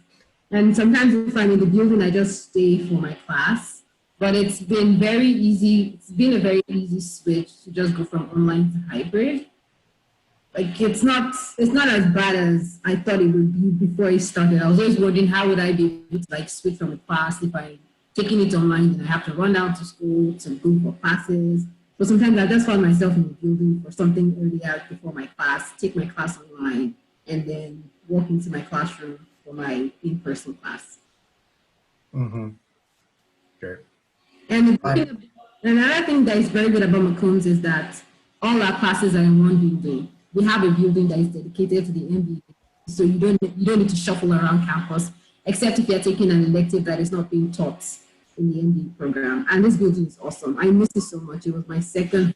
And sometimes if I'm in the building, I just stay for my class. But it's been very easy. It's been a very easy switch to just go from online to hybrid. Like it's not as bad as I thought it would be before it started. I was always wondering how would I be able to like switch from a class if I'm taking it online, then I have to run down to school to go for classes. But sometimes I just found myself in the building for something earlier before my class, take my class online, and then walk into my classroom for my in-person class. Mm-hmm. Sure. And another thing that is very good about McCombs is that all our classes are in one building. We have a building that is dedicated to the MBA, so you don't need to shuffle around campus, except if you're taking an elective that is not being taught in the MBA program. And this building is awesome. I miss it so much. It was my second.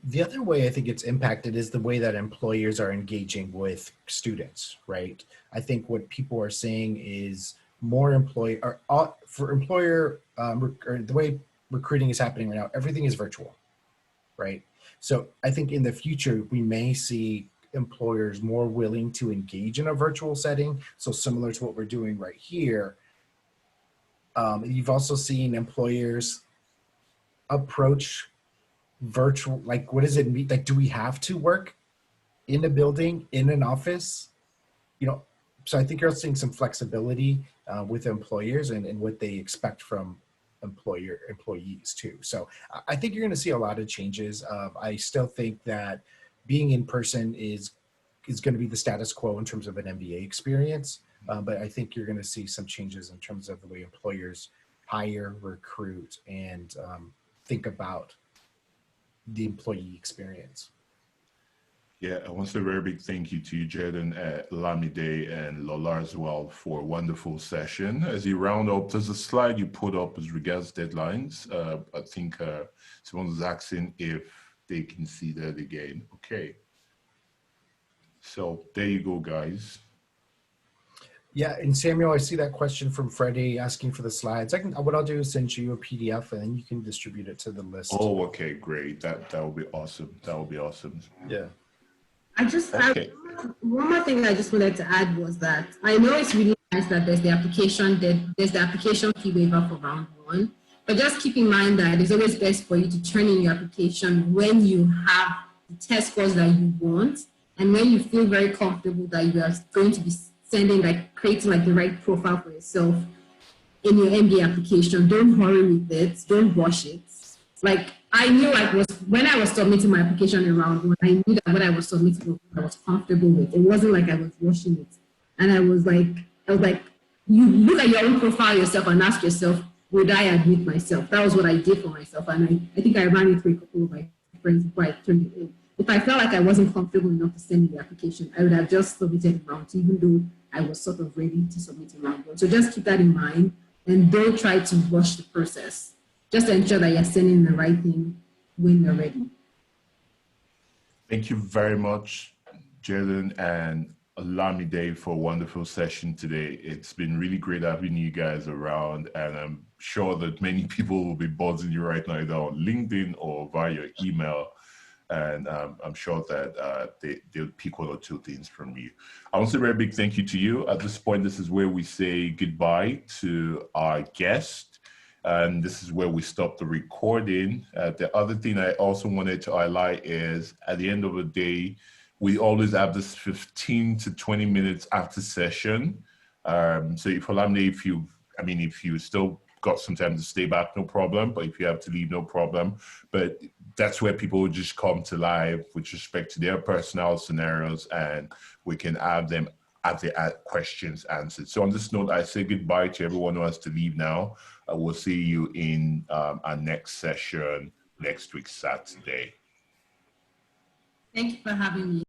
The other way I think it's impacted is the way that employers are engaging with students, right? I think what people are saying is more for employer, or the way recruiting is happening right now, everything is virtual, right? So I think in the future, we may see employers more willing to engage in a virtual setting. So similar to what we're doing right here. You've also seen employers approach virtual, like, what does it mean? Like, do we have to work in a building, in an office? You know, so I think you're seeing some flexibility with employers and what they expect from employees too. So I think you're going to see a lot of changes. I still think that being in person is going to be the status quo in terms of an MBA experience. But I think you're going to see some changes in terms of the way employers hire, recruit, and think about the employee experience. Yeah, I want to say a very big thank you to you, Jaden, Olamide, and Lola as well for a wonderful session. As you round up, there's a slide you put up as regards deadlines. I think someone was asking if they can see that again. Okay. So there you go, guys. Yeah, and Samuel, I see that question from Freddie asking for the slides. What I'll do is send you a PDF and then you can distribute it to the list. Oh, okay, great. That would be awesome. That would be awesome. Yeah. One more thing I just wanted to add was that I know it's really nice that there's the application fee waiver for round one, but just keep in mind that it's always best for you to turn in your application when you have the test scores that you want and when you feel very comfortable that you are going to be creating the right profile for yourself in your MBA application. Don't hurry with it. Don't rush it. I knew when I was submitting my application in round one, I knew that what I was submitting I was comfortable with. It wasn't like I was rushing it. And I was like, you look at your own profile yourself and ask yourself, would I admit myself? That was what I did for myself. And I think I ran it through a couple of my friends before I turned it in. If I felt like I wasn't comfortable enough to send in the application, I would have just submitted in round two, even though I was sort of ready to submit in round one. So just keep that in mind and don't try to rush the process. Just ensure that you're sending the right thing when you're ready. Thank you very much, Jaden and Olamide, for a wonderful session today. It's been really great having you guys around, and I'm sure that many people will be buzzing you right now, either on LinkedIn or via your email. And I'm sure that they'll pick one or two things from you. I want to say a very big thank you to you. At this point, this is where we say goodbye to our guest. And this is where we stop the recording. The other thing I also wanted to highlight is at the end of the day, we always have this 15 to 20 minutes after session. So if you still got some time to stay back, no problem. But if you have to leave, no problem. But that's where people will just come to live with respect to their personal scenarios, and we can have them have their questions answered. So on this note, I say goodbye to everyone who has to leave now. We'll see you in our next session next week, Saturday. Thank you for having me.